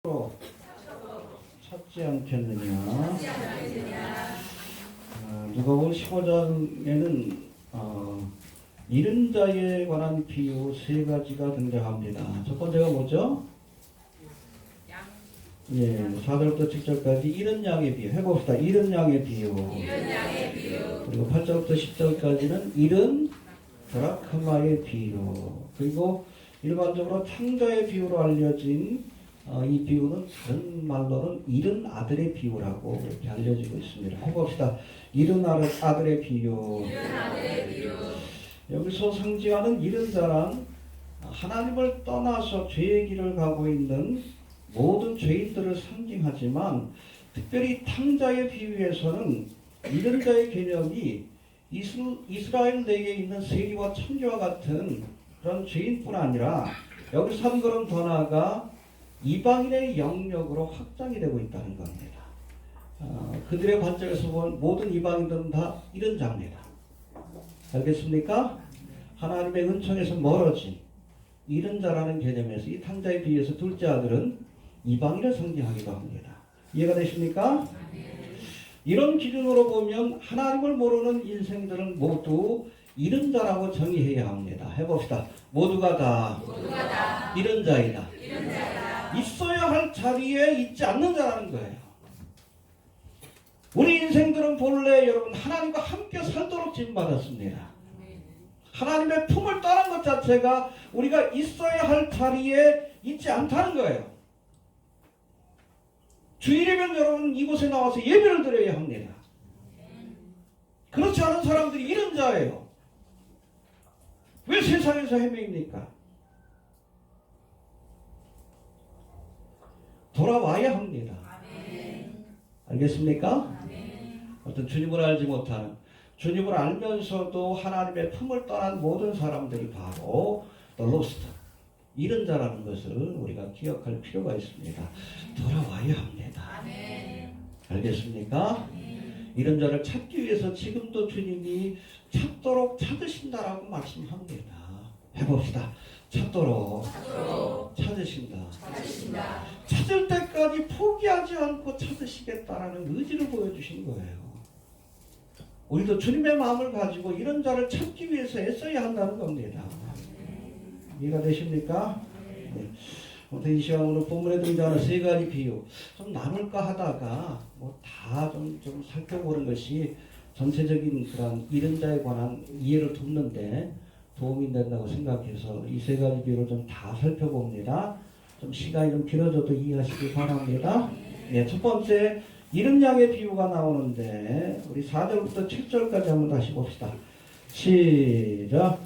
또 찾지 않겠느냐. 누가복음 15장에는 잃은 자에 관한 비유 세 가지가 등장합니다. 첫 번째가 뭐죠? 예, 4절부터 7절까지 잃은 양의 비유 해봅시다. 잃은 양의 비유. 그리고 8절부터 10절까지는 잃은 드라크마의 비유. 그리고 일반적으로 탕자의 비유로 알려진 이 비유는 다른 말로는 잃은 아들의 비유라고 이렇게 알려지고 있습니다. 해봅시다. 잃은 아들의 비유. 여기서 상징하는 잃은 자란 하나님을 떠나서 죄의 길을 가고 있는 모든 죄인들을 상징하지만 특별히 탕자의 비유에서는 잃은 자의 개념이 이스라엘 내에 있는 세리와 천지와 같은 그런 죄인뿐 아니라 여기서 한 걸음 더 나아가 이방인의 영역으로 확장이 되고 있다는 겁니다. 그들의 관점에서 본 모든 이방인들은 다 잃은 자입니다. 알겠습니까? 하나님의 은총에서 멀어진 잃은 자라는 개념에서 이 탕자에 비해서 둘째 아들은 이방인을 상징하기도 합니다. 이해가 되십니까? 이런 기준으로 보면 하나님을 모르는 인생들은 모두 잃은 자라고 정의해야 합니다. 해봅시다. 모두가 다 잃은 자이다. 있어야 할 자리에 있지 않는 자라는 거예요. 우리 인생들은 본래 여러분 하나님과 함께 살도록 지음받았습니다. 하나님의 품을 떠난 것 자체가 우리가 있어야 할 자리에 있지 않다는 거예요. 주일이면 여러분 이곳에 나와서 예배를 드려야 합니다. 그렇지 않은 사람들이 잃은 자예요. 왜 세상에서 헤매입니까? 돌아와야 합니다. 알겠습니까? 어떤 주님을 알지 못하는, 주님을 알면서도 하나님의 품을 떠난 모든 사람들이 바로 the lost, 잃은 자라는 것을 우리가 기억할 필요가 있습니다. 돌아와야 합니다. 알겠습니까? 잃은 자를 찾기 위해서 지금도 주님이 찾도록 찾으신다라고 말씀합니다. 해봅시다. 찾도록 찾으신다. 찾을 때까지 포기하지 않고 찾으시겠다라는 의지를 보여주신 거예요. 우리도 주님의 마음을 가지고 이런 자를 찾기 위해서 애써야 한다는 겁니다. 이해가 되십니까? 네. 아무튼 이 시간 오늘 본문에 등장하는 세 가지 비유 좀 나눌까 하다가 뭐 다 좀 살펴보는 것이 전체적인 그런 잃은 자에 관한 이해를 돕는데 도움이 된다고 생각해서 이 세 가지 비유를 좀 다 살펴봅니다. 좀 시간이 좀 길어져도 이해하시기 바랍니다. 네, 첫 번째 잃은 양의 비유가 나오는데 우리 4절부터 7절까지 한번 다시 봅시다. 시작.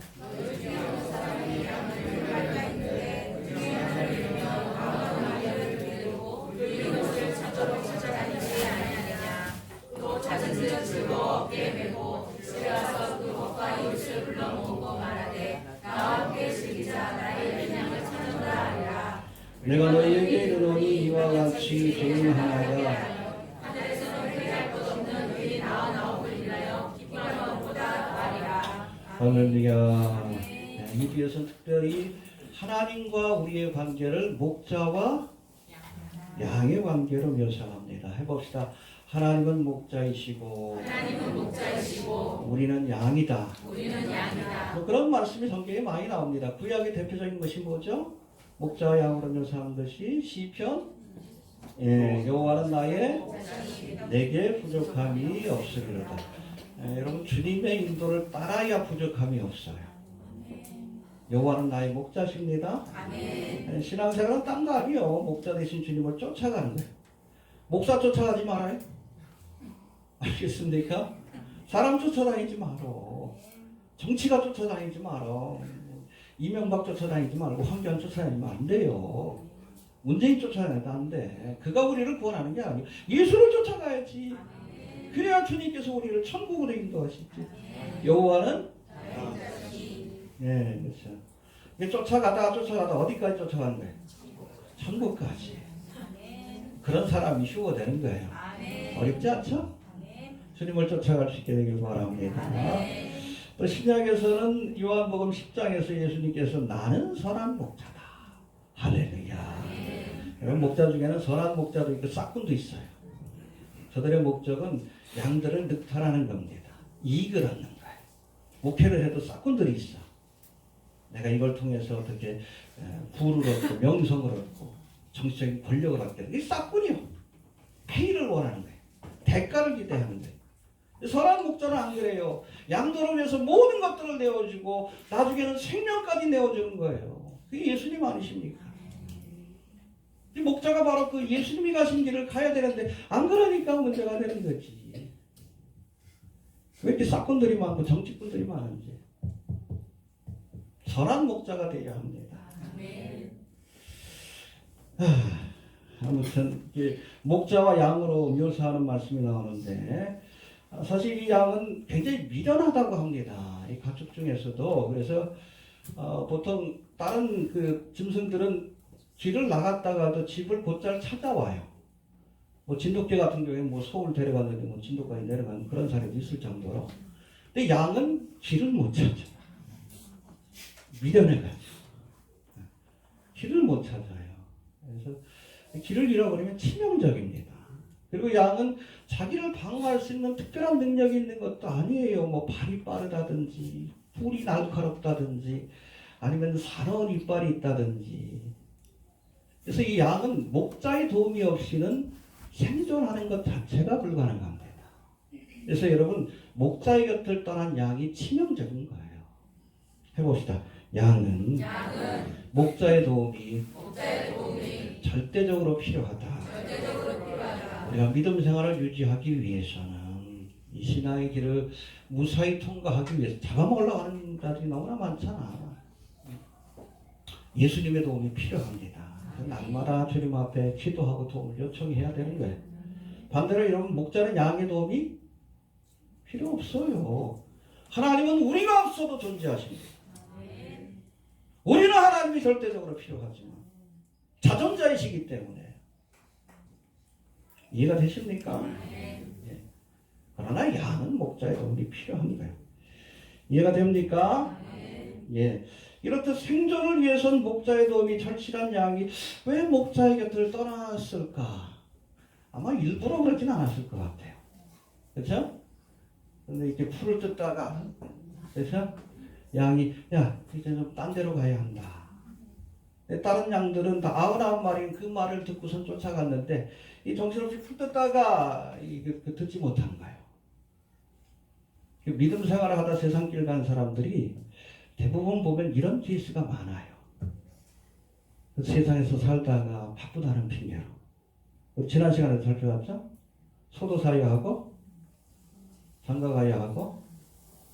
내가 너희에게 이르노니 이와 같이 종이 하나가 할렐루야. 이 비유에서는 특별히 하나님과 우리의 관계를 목자와 양의 관계로 묘사합니다. 해봅시다. 하나님은 목자이시고 우리는 양이다. 뭐 그런 말씀이 성경에 많이 나옵니다. 구약의 대표적인 것이 뭐죠? 목자와 양으로 묘사한 것이 시편. 여호와는 내게 부족함이 없으리로다. 여러분 주님의 인도를 따라야 부족함이 없어요. 여호와는 나의 목자십니다. 신앙생활은 딴 거 아니에요. 목자 대신 주님을 쫓아가는 거예요. 목사 쫓아가지 말아요. 알겠습니까? 사람 쫓아다니지 말어. 정치가 쫓아다니지 말어. 이명박 쫓아다니지 말고 황교안 쫓아다니면 안 돼요. 문재인 쫓아다니면 안 돼. 그가 우리를 구원하는 게 아니에요. 예수를 쫓아가야지. 그래야 주님께서 우리를 천국으로 인도하시지. 여호와는 네, 그렇죠. 쫓아가다 어디까지 쫓아가는 거예요? 천국까지. 그런 사람이 휴거되는 거예요. 어렵지 않죠? 주님을 쫓아갈 수 있게 되길 바랍니다. 또 신약에서는 요한복음 10장에서 예수님께서 나는 선한 목자다. 할렐루야. 여러분, 목자 중에는 선한 목자도 있고 싹군도 있어요. 저들의 목적은 양들을 늑탈하는 겁니다. 이익을 얻는 거예요. 목회를 해도 싹군들이 있어. 내가 이걸 통해서 어떻게 부를 얻고 명성을 얻고 정치적인 권력을 얻게 이 싹군이요. 페이를 원하는 거예요. 대가를 기대하는 거예요. 선한 목자는 안 그래요. 양들을 위해서 모든 것들을 내어주고 나중에는 생명까지 내어주는 거예요. 그게 예수님 아니십니까? 이 목자가 바로 그 예수님이 가신 길을 가야 되는데 안 그러니까 문제가 되는 거지. 왜 이렇게 싹군들이 많고 정치꾼들이 많은지. 선한 목자가 되어야 합니다. 아무튼 목자와 양으로 묘사하는 말씀이 나오는데 사실 이 양은 굉장히 미련하다고 합니다. 이 가축 중에서도. 그래서 보통 다른 그 짐승들은 길을 나갔다가도 집을 곧잘 찾아와요. 뭐 진돗개 같은 경우에 뭐 소를 데려갔는데 뭐 진돗개까지 내려가는 그런 사례도 있을 정도로. 근데 양은 길을 못 찾아. 미련해가지고 길을 못 찾아요. 그래서 길을 잃어버리면 치명적입니다. 그리고 양은 자기를 방어할 수 있는 특별한 능력이 있는 것도 아니에요. 뭐 발이 빠르다든지 뿔이 날카롭다든지 아니면 사나운 이빨이 있다든지. 그래서 이 양은 목자의 도움이 없이는 생존하는 것 자체가 불가능합니다. 그래서 여러분 목자의 곁을 떠난 양이 치명적인 거예요. 해봅시다. 양은 목자의 도움이 절대적으로 필요하다. 우리가 믿음 생활을 유지하기 위해서는 이 신앙의 길을 무사히 통과하기 위해서 잡아먹으려고 하는 자들이 너무나 많잖아. 예수님의 도움이 필요합니다. 날마다 주님 앞에 기도하고 도움을 요청해야 되는 거예요. 반대로 여러분 목자는 양의 도움이 필요 없어요. 하나님은 우리가 없어도 존재하십니다. 우리는 하나님이 절대적으로 필요하지만 자존자이시기 때문에 이해가 되십니까? 예. 그러나 양은 목자의 도움이 필요한 거예요. 이해가 됩니까? 예. 이렇듯 생존을 위해선 목자의 도움이 절실한 양이 왜 목자의 곁을 떠났을까? 아마 일부러 그렇진 않았을 것 같아요. 그렇죠? 근데 이렇게 풀을 뜯다가 그래서 양이 야 이제 좀 딴 데로 가야 한다. 다른 양들은 다 99마리인 그 말을 듣고선 쫓아갔는데 이 정신없이 풀 뜯다가 듣지 못한 거예요. 믿음 생활을 하다 세상길 간 사람들이 대부분 보면 이런 케이스가 많아요. 세상에서 살다가 바쁘다는 핑계로. 지난 시간에 살펴봤죠? 소도사야 하고 장가가야 하고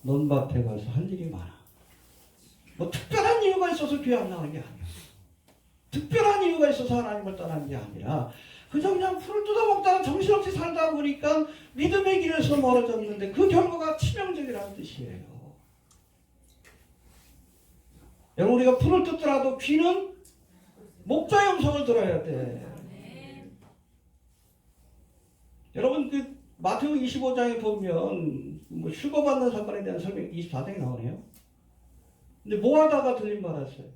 논밭에 가서 할 일이 많아. 뭐 특별한 이유가 있어서 교회 안 나오는 게 아니야. 특별한 이유가 있어서 하나님을 떠나는 게 아니라 그냥 풀을 뜯어먹다가 정신없이 살다 보니까 믿음의 길에서 멀어졌는데 그 결과가 치명적이라는 뜻이에요. 여러분 우리가 풀을 뜯더라도 귀는 목자의 음성을 들어야 돼. 여러분 그 마태오 25장에 보면 뭐 휴거받는 사건에 대한 설명 24장에 나오네요. 근데 뭐 하다가 들림 받았어요?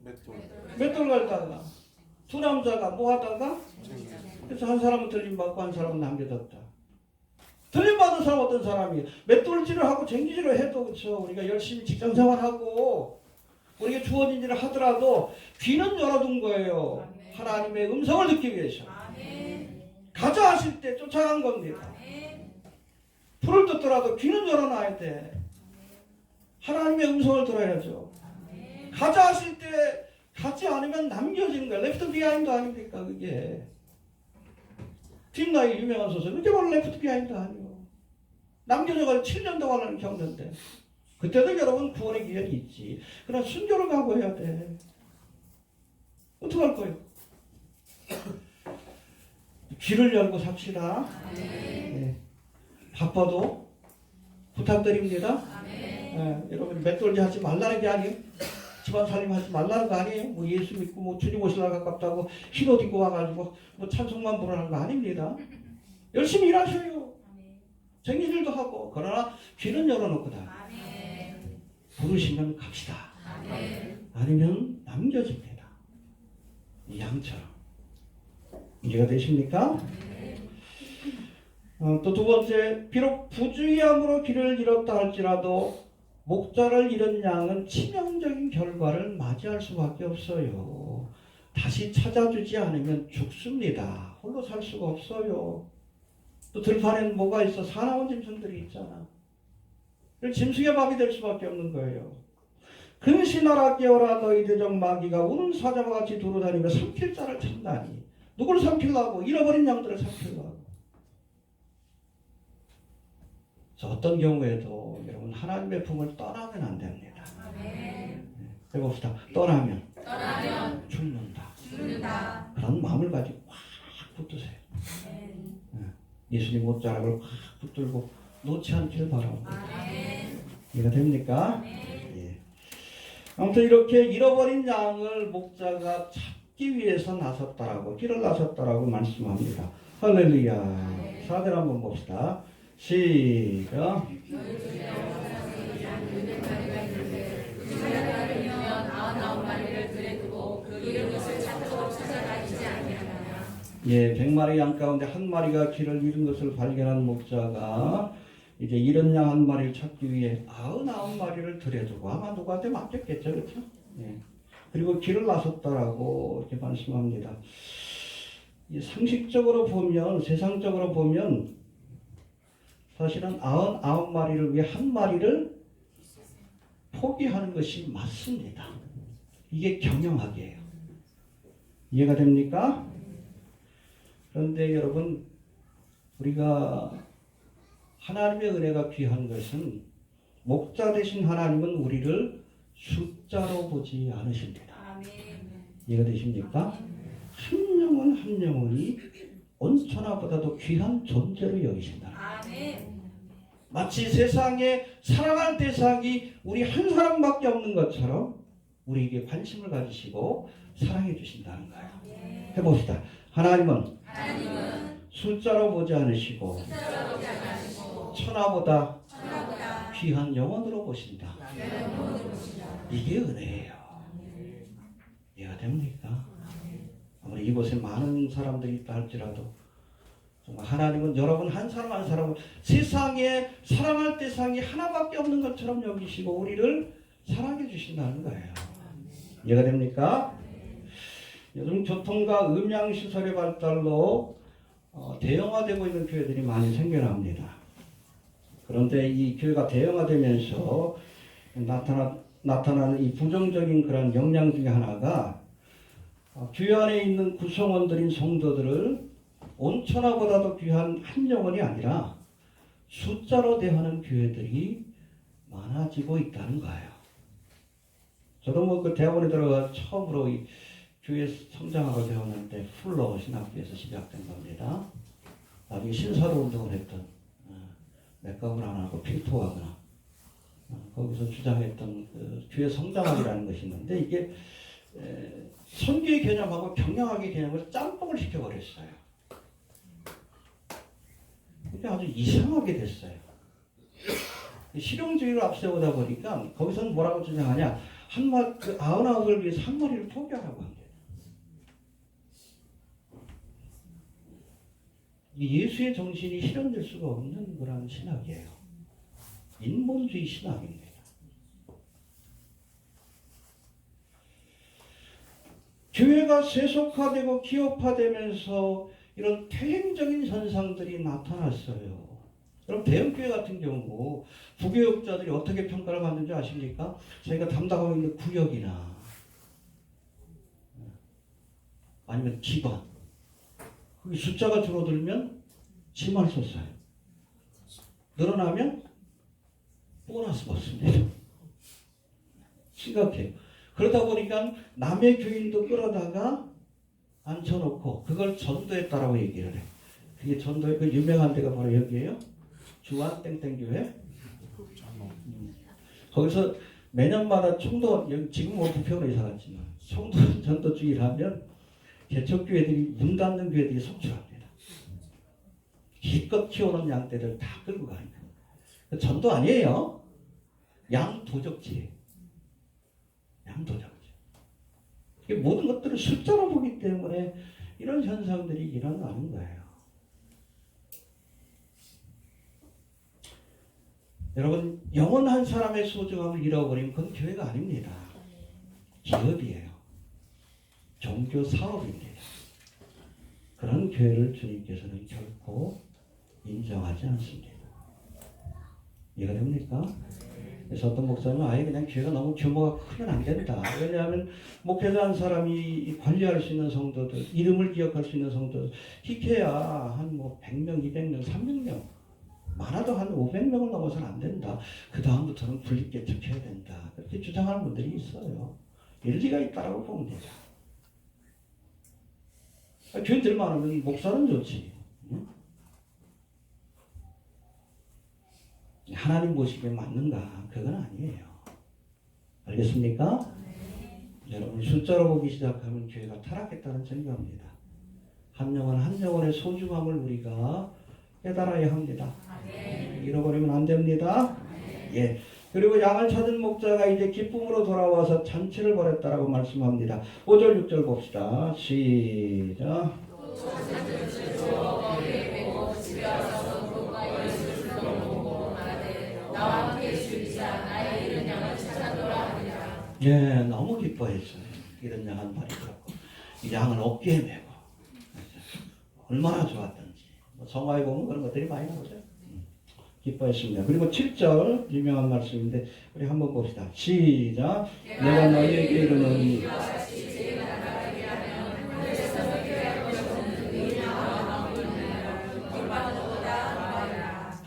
맷돌 갈다가 두 남자가 뭐 하다가 그래서 한 사람은 들림 받고 한 사람은 남겨졌다. 들림 받은 사람 어떤 사람이에요? 맷돌질을 하고 쟁기질을 해도 그렇죠. 우리가 열심히 직장 생활하고 우리가 주어진 일을 하더라도 귀는 열어둔 거예요. 하나님의 음성을 듣기 위해서. 가자 하실 때 쫓아간 겁니다. 풀을 뜯더라도 귀는 열어놔야 돼. 하나님의 음성을 들어야죠. 가자 하실 때 가지 않으면 남겨지는 거야. 레프트 비하인드 아닙니까 그게. 뒷나이 유명한 소설 그게 바로 레프트 비하인드 아니에요. 남겨져가지고 7년 동안을 겪는데 그때도 여러분 구원의 기회는 있지. 그러나 순교를 각오해야 돼. 어떡할 거예요? 귀를 열고 삽시다. 네. 바빠도 부탁드립니다. 여러분 맷돌지 하지 말라는 게 아니에요. 집안 살림 하지 말라는 거 아니에요. 뭐 예수 믿고 뭐 주님 오시려고 가깝다고 흰옷 입고 와가지고 뭐 찬송만 부르는 거 아닙니다. 열심히 일하셔요. 쟁기질도 하고. 그러나 귀는 열어놓고 다. 부르시면 갑시다. 아니면 남겨집니다. 이 양처럼. 이해가 되십니까? 또 두 번째, 비록 부주의함으로 길을 잃었다 할지라도 목자를 잃은 양은 치명적인 결과를 맞이할 수밖에 없어요. 다시 찾아주지 않으면 죽습니다. 홀로 살 수가 없어요. 또 들판에는 뭐가 있어? 사나운 짐승들이 있잖아. 짐승의 밥이 될 수밖에 없는 거예요. 근신하라 깨어라 너희 대적 마귀가 우는 사자와 같이 두루다니며 삼킬 자를 찾나니. 누구를 삼키려고? 잃어버린 양들을 삼키려고. 어떤 경우에도 여러분 하나님의 품을 떠나면 안 됩니다. 해봅시다. 떠나면 죽는다. 그런 마음을 가지고 확 붙드세요. 예수님 옷자락을 확 붙들고 놓지 않기를 바랍니다. 이해가 됩니까? 예. 아무튼 이렇게 잃어버린 양을 목자가 찾기 위해서 나섰다라고, 길을 나섰다라고 말씀합니다. 할렐루야. 4절 한번 봅시다. 시작. 예, 100마리 양 가운데 한 마리가 길을 잃은 것을 발견한 목자가 이제 잃은 양 한 마리를 찾기 위해 99마리를 들여두고 아마 누구한테 맡겼겠죠, 그렇죠? 예. 그리고 길을 나섰다라고 이렇게 말씀합니다. 상식적으로 보면, 세상적으로 보면 사실은 99마리를 위해 한 마리를 포기하는 것이 맞습니다. 이게 경영학이에요. 이해가 됩니까? 그런데 여러분, 우리가 하나님의 은혜가 귀한 것은 목자 되신 하나님은 우리를 숫자로 보지 않으십니다. 이해가 되십니까? 한 영혼 한 영혼이 온천하보다도 귀한 존재로 여기신다. 마치 세상에 사랑할 대상이 우리 한 사람밖에 없는 것처럼 우리에게 관심을 가지시고 사랑해 주신다는 거예요. 해봅시다. 하나님은 숫자로 보지 않으시고 천하보다 귀한 영혼으로 보신다. 이게 은혜예요. 이해가 됩니까? 아무리 이곳에 많은 사람들이 있다 할지라도 정말 하나님은 여러분 한 사람 한 사람을 세상에 사랑할 대상이 하나밖에 없는 것처럼 여기시고 우리를 사랑해 주신다는 거예요. 이해가 됩니까? 요즘 교통과 음향시설의 발달로 대형화되고 있는 교회들이 많이 생겨납니다. 그런데 이 교회가 대형화되면서 나타나는 이 부정적인 그런 영향 중에 하나가 교회 안에 있는 구성원들인 성도들을 온천하보다도 귀한 한 영혼이 아니라 숫자로 대하는 교회들이 많아지고 있다는 거예요. 저도 그 대학원에 들어가 처음으로 이 교회 성장학을 배웠는데 풀러 신학교에서 시작된 겁니다. 나중에 신사로 운동을 했던 맥각을 안 하고 필토하거나 거기서 주장했던 그 교회 성장학이라는 것이 있는데 이게 선교의 개념하고 경영학의 개념을 짬뽕을 시켜버렸어요. 그게 아주 이상하게 됐어요. 실용주의를 앞세우다 보니까 거기서는 뭐라고 주장하냐, 그 99을 위해서 한 마리를 포기하라고 합니다. 예수의 정신이 실현될 수가 없는 그런 신학이에요. 인본주의 신학입니다. 교회가 세속화되고 기업화되면서 이런 퇴행적인 현상들이 나타났어요. 그럼 대형교회 같은 경우 부교육자들이 어떻게 평가를 받는지 아십니까? 저희가 담당하고 있는 구역이나 아니면 기관, 거기 숫자가 줄어들면 지만 썼어요. 늘어나면 보너스 받습니다. 심각해요. 그러다 보니까 남의 교인도 끌어다가 앉혀놓고 그걸 전도했다라고 얘기를 해. 그게 전도의 그 유명한 데가 바로 여기에요. 주안 땡땡교회. 거기서 매년마다 총도, 지금 뭐 부평으로 이사 갔지만 총도 전도 주일 하면 개척교회들이 문 닫는 교회들이 속출합니다. 기껏 키워놓은 양떼들 다 끌고 가는 거예요. 전도 아니에요. 양도적지예요. 양도적지. 모든 것들을 숫자로 보기 때문에 이런 현상들이 일어나는 거예요. 여러분, 영원한 사람의 소중함을 잃어버리면 그건 교회가 아닙니다. 기업이에요. 종교 사업입니다. 그런 교회를 주님께서는 결코 인정하지 않습니다. 이해가 됩니까? 그래서 어떤 목사님은 아예 그냥 교회가 너무 규모가 크면 안 된다. 왜냐하면 목회자 한 사람이 관리할 수 있는 성도들, 이름을 기억할 수 있는 성도들, 희캐야 한 100명, 200명, 300명, 많아도 한 500명을 넘어서는 안 된다. 그 다음부터는 분립개척해야 된다. 그렇게 주장하는 분들이 있어요. 일리가 있다라고 보면 되죠. 교인들 많으면 목사는 좋지. 응? 하나님 보시기에 맞는가? 그건 아니에요. 알겠습니까? 여러분, 숫자로 보기 시작하면 교회가 타락했다는 증거입니다. 한 영혼 한 영혼의 소중함을 우리가 깨달아야 합니다. 잃어버리면 안 됩니다. 예. 그리고 양을 찾은 목자가 이제 기쁨으로 돌아와서 잔치를 벌였다라고 말씀합니다. 5절 6절 봅시다. 시작. 예, 너무 기뻐했어요. 이런 양 한 마리 갖고 이 양은 어깨에 메고 얼마나 좋았던지. 성화에 보면 그런 것들이 많이 나오죠. 기뻐했습니다. 그리고 7절 유명한 말씀인데 우리 한번 봅시다. 시작. 내가 너희에게 이르노니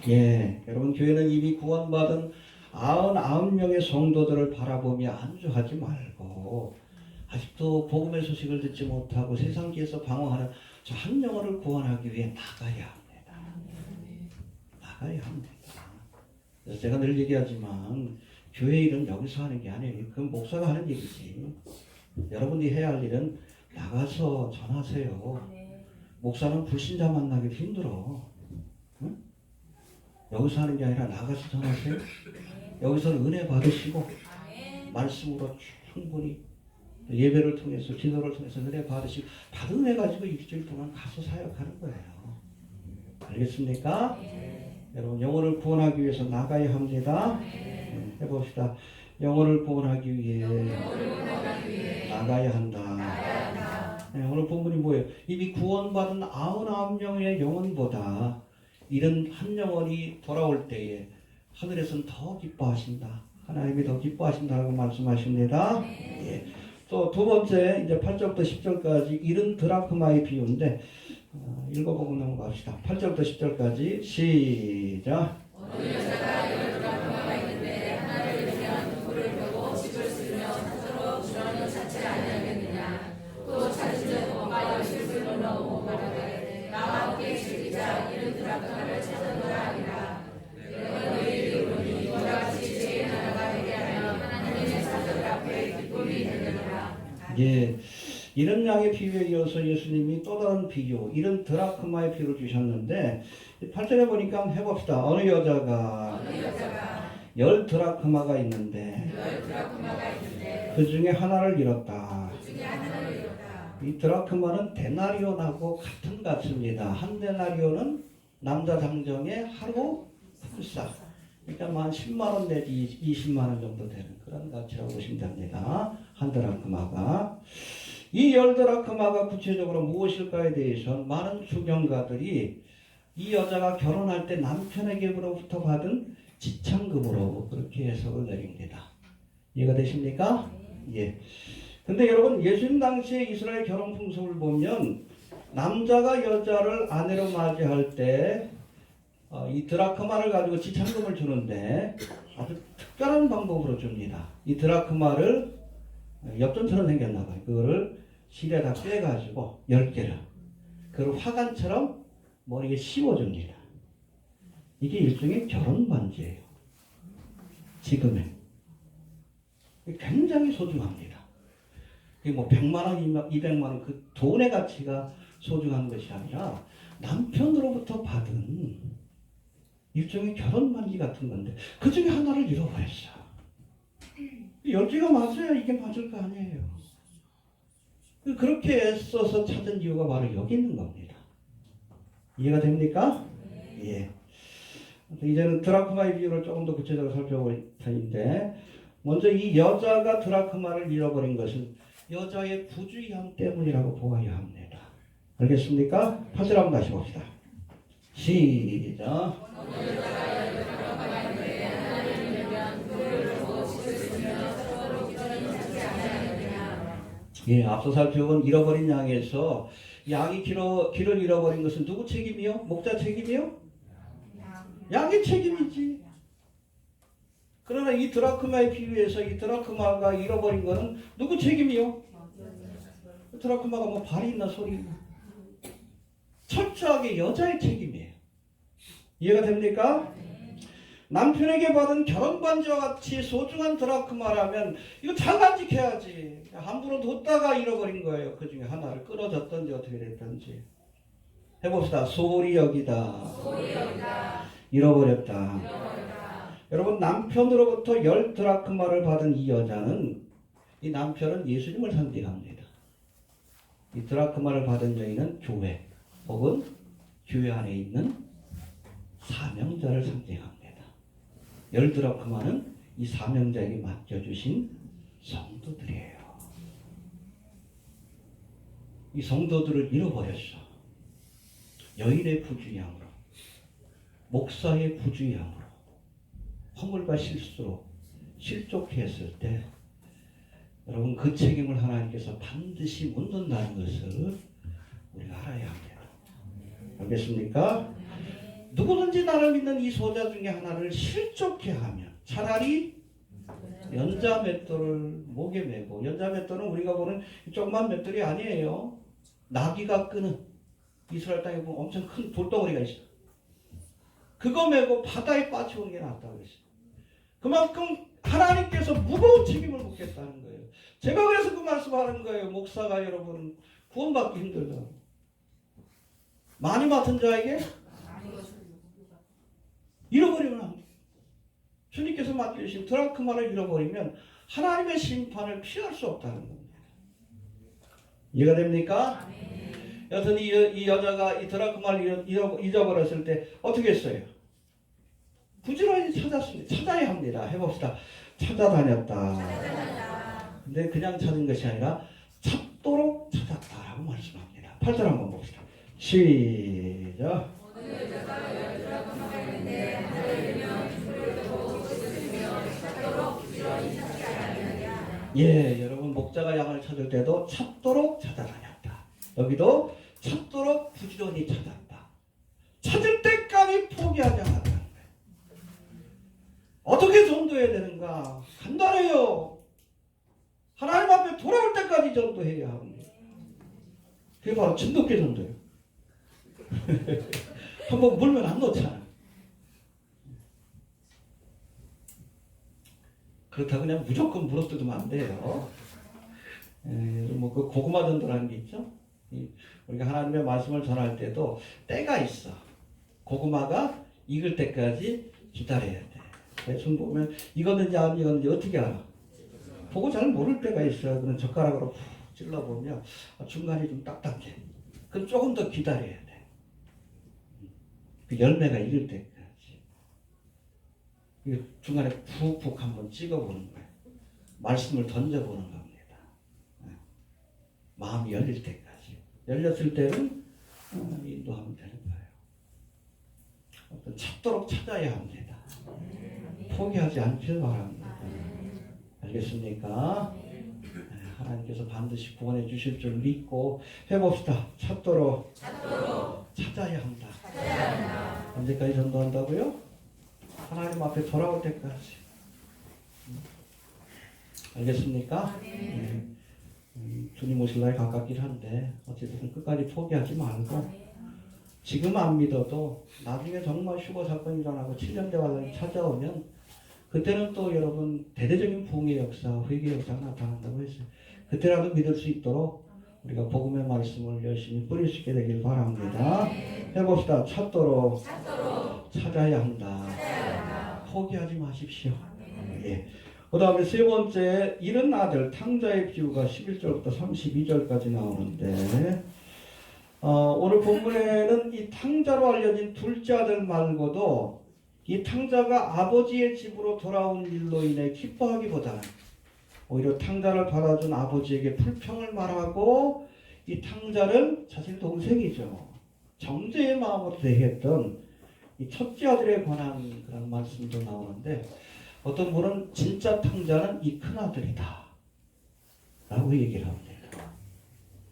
예, 여러분 교회는 이미 구원받은 99명의 성도들을 바라보며 안주하지 말고 아직도 복음의 소식을 듣지 못하고 세상기에서 방황하는 저 한 영혼을 구원하기 위해 나가야 합니다. 나가야 합니다. 그래서 제가 늘 얘기하지만 교회 일은 여기서 하는 게 아니에요. 그건 목사가 하는 얘기지. 여러분이 해야 할 일은 나가서 전하세요. 목사는 불신자 만나기 힘들어. 응? 여기서 하는 게 아니라 나가서 전하세요. 여기서는 은혜 받으시고 말씀으로 충분히 예배를 통해서 기도를 통해서 은혜 받으시고 받은 은혜 가지고 일주일 동안 가서 사역하는 거예요. 알겠습니까? 여러분 영혼을 구원하기 위해서 나가야 합니다. 해봅시다. 영혼을 구원하기 위해 나가야 한다. 오늘 본문이 뭐예요? 이미 구원받은 99명의 영혼보다 이런 한 영혼이 돌아올 때에 하늘에서는 더 기뻐하신다. 하나님이 더 기뻐하신다고 말씀하십니다. 예. 또 두 번째 이제 8절부터 10절까지 이른 드라크마의 비유인데 읽어보고 넘어갑시다. 8절부터 10절까지 시작. 어느 여자가 10드라크마가 있는데 하나를 잃으면 누구를 펴고 집을 쓰며 스스로 주러는 자체가 아니하겠느냐. 또 찾으려 뭔가 열심을 넣어 말하되 나와 함께 즐기자. 이른 드라크마를 찾아노라 하리라. 내가 너희에게 이르노니 이와 같이 제 나라가 되게 하면 하나님의 사들 앞에 기쁨이 되느니라. 예, 이런 양의 비유에 이어서 예수님이 또 다른 비유, 이런 드라크마의 비유를 주셨는데 8절에 보니까 한번 해봅시다. 어느 여자가 10드라크마가 있는데 그 중에 하나를 잃었다. 이 드라크마는 데나리온하고 같은 가치입니다. 한 데나리온은 남자 장정의 하루 풀사. 그러니까 한 10만 원 내지 20만 원 정도 되는 그런 가치라고 보시면 됩니다. 한 드라크마가. 이 10드라크마가 구체적으로 무엇일까에 대해서 많은 주경가들이 이 여자가 결혼할 때 남편에게로부터 받은 지참금으로 그렇게 해석을 내립니다. 이해가 되십니까? 예. 근데 여러분 예수님 당시에 이스라엘 결혼 풍속을 보면 남자가 여자를 아내로 맞이할 때 이 드라크마를 가지고 지참금을 주는데 아주 특별한 방법으로 줍니다. 이 드라크마를 엽전처럼 생겼나 봐요. 그거를 실에다 빼가지고 10개를 그걸 화관처럼 머리에 씌워줍니다. 이게 일종의 결혼 반지예요. 지금의 굉장히 소중합니다. 그게 뭐 100만 원, 200만 원 그 돈의 가치가 소중한 것이 아니라 남편으로부터 받은 일종의 결혼 반지 같은 건데 그 중에 하나를 잃어버렸어. 10개가 맞아야 이게 맞을 거 아니에요. 그렇게 애써서 찾은 이유가 바로 여기 있는 겁니다. 이해가 됩니까? 예. 이제는 드라크마의 비유를 조금 더 구체적으로 살펴볼 텐데, 먼저 이 여자가 드라크마를 잃어버린 것은 여자의 부주의함 때문이라고 보아야 합니다. 알겠습니까? 8절 한번 다시 봅시다. 시작. 예, 앞서 살펴본 잃어버린 양에서 양이 길을 잃어버린 것은 누구 책임이요? 목자 책임이요? 양의 책임이지. 그러나 이 드라크마의 비유에서 이 드라크마가 잃어버린 것은 누구 책임이요? 드라크마가 뭐 발이 있나 소리 있나? 철저하게 여자의 책임이에요. 이해가 됩니까? 남편에게 받은 결혼 반지와 같이 소중한 드라크마라면 이거 잘 간직해야지. 함부로 뒀다가 잃어버린 거예요. 그 중에 하나를 끊어졌든지 어떻게 됐든지. 해봅시다. 소홀히 여기다. 잃어버렸다. 여러분, 남편으로부터 10드라크마를 받은 이 여자는, 이 남편은 예수님을 상징합니다. 이 드라크마를 받은 여인은 교회 혹은 교회 안에 있는 사명자를 상징합니다. 10드라크마는 이 사명자에게 맡겨주신 성도들이에요. 이 성도들을 잃어버렸어. 여인의 부주의함으로, 목사의 부주의함으로, 허물과 실수로 실족했을 때 여러분 그 책임을 하나님께서 반드시 묻는다는 것을 우리가 알아야 합니다. 알겠습니까? 누구든지 나를 믿는 이 소자 중에 하나를 실족해 하면 차라리 연자 맷돌을 목에 메고, 연자 맷돌은 우리가 보는 조그만 맷돌이 아니에요. 나귀가 끄는, 이스라엘 땅에 보면 엄청 큰 돌덩어리가 있어. 그거 메고 바다에 빠져오는 게 낫다고 그랬어요. 그만큼 하나님께서 무거운 책임을 묻겠다는 거예요. 제가 그래서 그 말씀하는 거예요. 목사가 여러분 구원받기 힘들다. 많이 맡은 자에게 잃어버리면 안 돼. 주님께서 맡겨주신 드라크마를 잃어버리면 하나님의 심판을 피할 수 없다는 겁니다. 이해가 됩니까? 여튼 이 여자가 이 드라크마를 잊어버렸을 때 어떻게 했어요? 부지런히 찾았습니다. 찾아야 합니다. 해봅시다. 찾아다녔다. 근데 그냥 찾은 것이 아니라 찾도록 찾았다라고 말씀합니다. 8절 한번 봅시다. 시작. 예, 여러분 목자가 양을 찾을 때도 찾도록 찾아다녔다. 여기도 찾도록 부지런히 찾았다. 찾을 때까지 포기하지 않았다는 거예요. 어떻게 전도해야 되는가? 간단해요. 하나님 앞에 돌아올 때까지 전도해야 합니다. 그게 바로 진돗개 전도예요. 한번 물면 안 놓잖아. 그렇다고 그냥 무조건 물어뜯으면 안 돼요. 뭐 그 고구마 전도라는 게 있죠. 우리가 하나님의 말씀을 전할 때도 때가 있어. 고구마가 익을 때까지 기다려야 돼. 대충 보면 익었는지 안 익었는지 어떻게 알아? 보고 잘 모를 때가 있어요. 그런 젓가락으로 푹 찔러보면 중간이 좀 딱딱해. 그럼 조금 더 기다려야 돼. 그 열매가 익을 때까지. 중간에 푹푹 한번 찍어보는 거예요. 말씀을 던져보는 겁니다. 마음이 열릴 때까지. 열렸을 때는 인도하면 되는 거예요. 찾도록 찾아야 합니다. 포기하지 않길 바랍니다. 알겠습니까? 하나님께서 반드시 구원해 주실 줄 믿고 해봅시다. 찾도록 찾아야 한다. 언제까지 전도한다고요? 하나님 앞에 돌아올 때까지. 알겠습니까? 네. 주님 오실 날이 가깝긴 한데 어쨌든 끝까지 포기하지 말고 지금 안 믿어도 나중에 정말 휴거 사건이 일어나고 7년 대화가 찾아오면 그때는 또 여러분 대대적인 부흥의 역사, 회개의 역사가 나타난다고 했어요. 그때라도 믿을 수 있도록 우리가 복음의 말씀을 열심히 뿌릴 수 있게 되길 바랍니다. 해봅시다. 찾도록 찾아야 한다. 포기하지 마십시오. 예. 그 다음에 세 번째, 이른 아들, 탕자의 비유가 11절부터 32절까지 나오는데, 오늘 본문에는 이 탕자로 알려진 둘째 아들 말고도 이 탕자가 아버지의 집으로 돌아온 일로 인해 기뻐하기보다는 오히려 탕자를 받아준 아버지에게 불평을 말하고 이 탕자를 자신의 동생이죠. 정죄의 마음으로 대했던 이 첫째 아들에 관한 그런 말씀도 나오는데, 어떤 분은 진짜 탕자는 이 큰아들이다 라고 얘기를 합니다.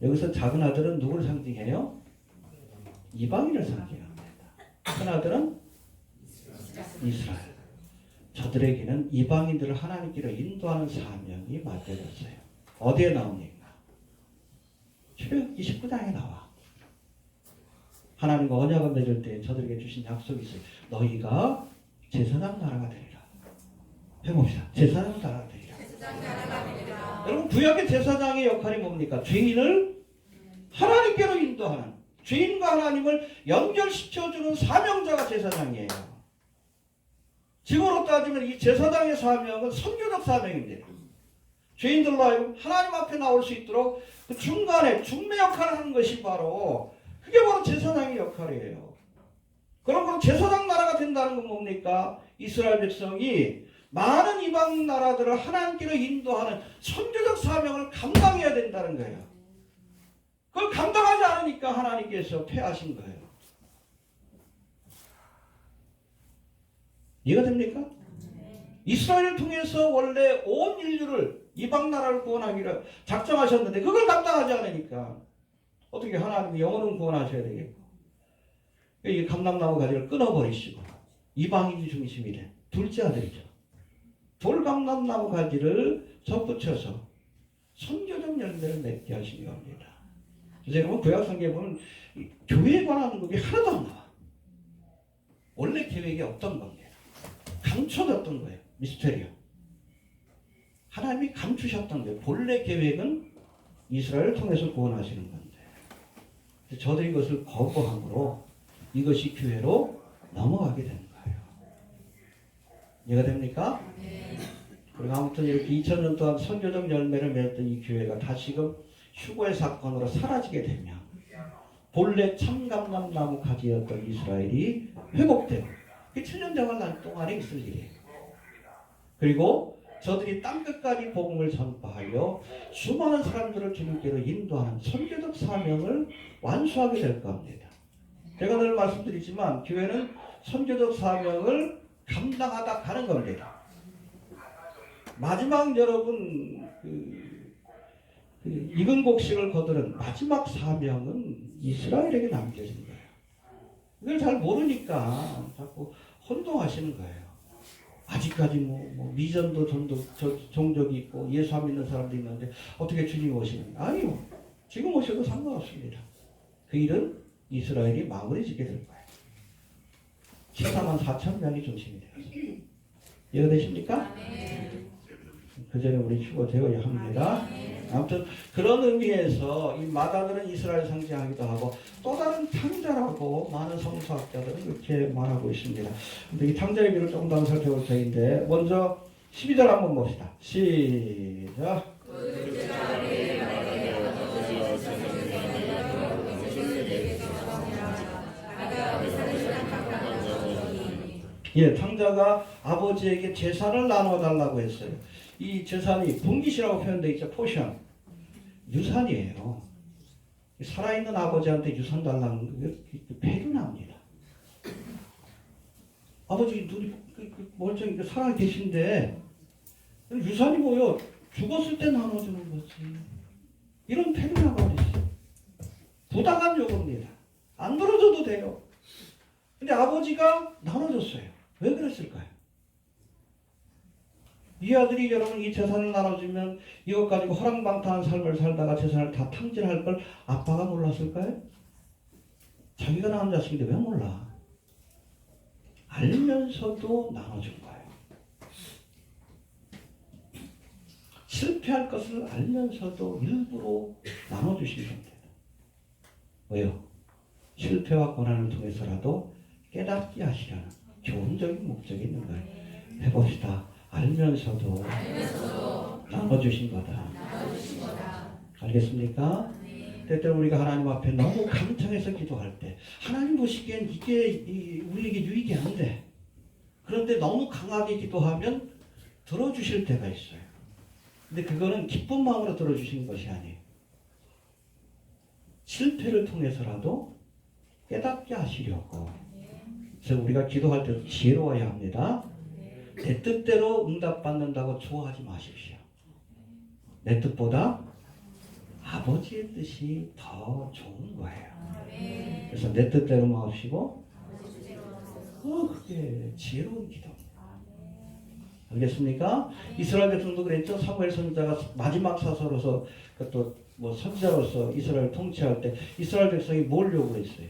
여기서 작은 아들은 누구를 상징해요? 이방인을 상징합니다. 큰아들은 이스라엘. 저들에게는 이방인들을 하나님께로 인도하는 사명이 맡겨졌어요. 어디에 나옵니까? 출애굽 29장에 나와. 하나님과 언약을 맺을 때 저들에게 주신 약속이 있어요. 너희가 제사장 나라가 되리라. 해봅시다. 제사장 나라가 되리라. 여러분, 구약의 제사장의 역할이 뭡니까? 죄인을 하나님께로 인도하는, 죄인과 하나님을 연결시켜주는 사명자가 제사장이에요. 지금으로 따지면 이 제사장의 사명은 선교적 사명입니다. 죄인들로 하여금 하나님 앞에 나올 수 있도록 그 중간에 중매 역할을 하는 것이 그게 바로 제사장의 역할이에요. 그럼 제사장 나라가 된다는 건 뭡니까? 이스라엘 백성이 많은 이방 나라들을 하나님께로 인도하는 선교적 사명을 감당해야 된다는 거예요. 그걸 감당하지 않으니까 하나님께서 패하신 거예요. 이해가 됩니까? 이스라엘을 통해서 원래 온 인류를 이방 나라를 구원하기를 작정하셨는데 그걸 감당하지 않으니까 어떻게 하나님이 영혼은 구원하셔야 되겠고, 이 감람나무 가지를 끊어버리시고 이방인이 중심이 된 둘째 아들이죠. 돌감람나무 가지를 접붙여서 선교적 열매를 맺게 하신 겁니다. 그래서 여러분, 구약성경에 보면 교회에 관한 것이 하나도 안 나와. 원래 계획이 없던 겁니다. 감춰졌던 거예요. 미스테리오. 하나님이 감추셨던 거예요. 본래 계획은 이스라엘을 통해서 구원하시는 건데, 저들이 이것을 거부함으로 이것이 교회로 넘어가게 되는 거예요. 이해가 됩니까? 그리고 아무튼 이렇게 2000년 동안 선교적 열매를 맺었던 이 교회가 다시금 휴거의 사건으로 사라지게 되면 본래 참감람나무 가지였던 이스라엘이 회복되고, 그 7년 대환란 동안에 있을 일이에요. 그리고 저들이 땅끝까지 복음을 전파하여 수많은 사람들을 주님께로 인도하는 선교적 사명을 완수하게 될 겁니다. 제가 늘 말씀드리지만 교회는 선교적 사명을 감당하다 가는 겁니다. 마지막 여러분 익은 곡식을 거두는 마지막 사명은 이스라엘에게 남겨진 거예요. 이걸 잘 모르니까 자꾸 혼동하시는 거예요. 아직까지 미전도 종족이 있고 예수 안 믿는 사람도 있는데 어떻게 주님 오시는? 아니요. 지금 오셔도 상관없습니다. 그 일은 이스라엘이 마무리 짓게 될 거예요. 14만 4천 명이 중심이 되어서. 이해되십니까? 그 전에 우리 휴거되어야 합니다. 아무튼 그런 의미에서 이 마다들은 이스라엘 상징하기도 하고 또 다른 탕자라고 많은 성서학자들은 이렇게 말하고 있습니다. 근데 이 탕자의 비를 조금 더 살펴볼 터인데, 먼저 12절 한번 봅시다. 시작. 예, 탕자가 아버지에게 재산을 나눠달라고 했어요. 이 재산이 분깃이라고 표현되어 있죠. 포션. 유산이에요. 살아있는 아버지한테 유산 달라는 게 폐륜합니다. 아버지 눈이 멀쩡히 살아 계신데 유산이 뭐요? 죽었을 때 나눠주는 거지. 이런 폐륜하고 있어요. 부당한 요구입니다. 안 들어줘도 돼요. 근데 아버지가 나눠줬어요. 왜 그랬을까요? 이 아들이 여러분 이 재산을 나눠주면 이것 가지고 허랑방탕한 삶을 살다가 재산을 다 탕진할 걸 아빠가 몰랐을까요? 자기가 낳은 자식인데 왜 몰라? 알면서도 나눠준 거예요. 실패할 것을 알면서도 일부러 나눠주신 겁니다. 왜요? 실패와 고난을 통해서라도 깨닫게 하시려는 교훈적인 목적이 있는 거예요. 해봅시다. 알면서도 나눠주신 거다. 알겠습니까? 때때로 우리가 하나님 앞에 너무 감탄해서 기도할 때 하나님 보시기엔 이게 우리에게 유익이 안 돼. 그런데 너무 강하게 기도하면 들어주실 때가 있어요. 근데 그거는 기쁜 마음으로 들어주시는 것이 아니에요. 실패를 통해서라도 깨닫게 하시려고. 그래서 우리가 기도할 때도 지혜로워야 합니다. 내 뜻대로 응답받는다고 좋아하지 마십시오. 내 뜻보다 아버지의 뜻이 더 좋은 거예요. 그래서 내 뜻대로 마시고 그게 지혜로운 기도입니다. 알겠습니까? 이스라엘 백성도 그랬죠. 사무엘 선지자가 마지막 사서로서 또 선지자로서 이스라엘 통치할 때 이스라엘 백성이 뭘 요구했어요?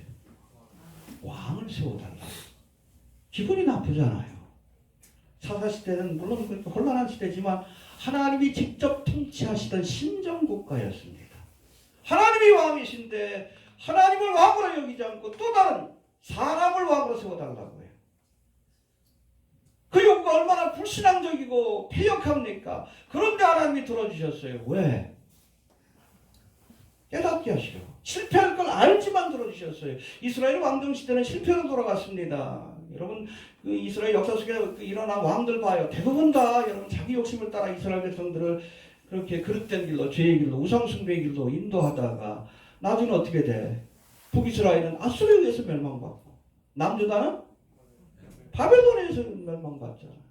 왕을 세워달라. 기분이 나쁘잖아요. 사사시대는 물론 그렇게 혼란한 시대지만 하나님이 직접 통치하시던 신정국가였습니다. 하나님이 왕이신데 하나님을 왕으로 여기지 않고 또 다른 사람을 왕으로 세워달라고 해요. 그 요구가 얼마나 불신앙적이고 폐역합니까? 그런데 하나님이 들어주셨어요. 왜? 깨닫게 하시려고. 실패할 걸 알지만 들어주셨어요. 이스라엘 왕정시대는 실패로 돌아갔습니다. 여러분 그 이스라엘 역사 속에 일어난 왕들 봐요. 대부분 다 여러분 자기 욕심을 따라 이스라엘 백성들을 그렇게 그릇된 길로, 죄의 길로, 우상숭배의 길로 인도하다가 나중에 어떻게 돼? 북이스라엘은 아수르에 의해서 멸망받고 남유다는 바벨론에 의해서 멸망받잖아요.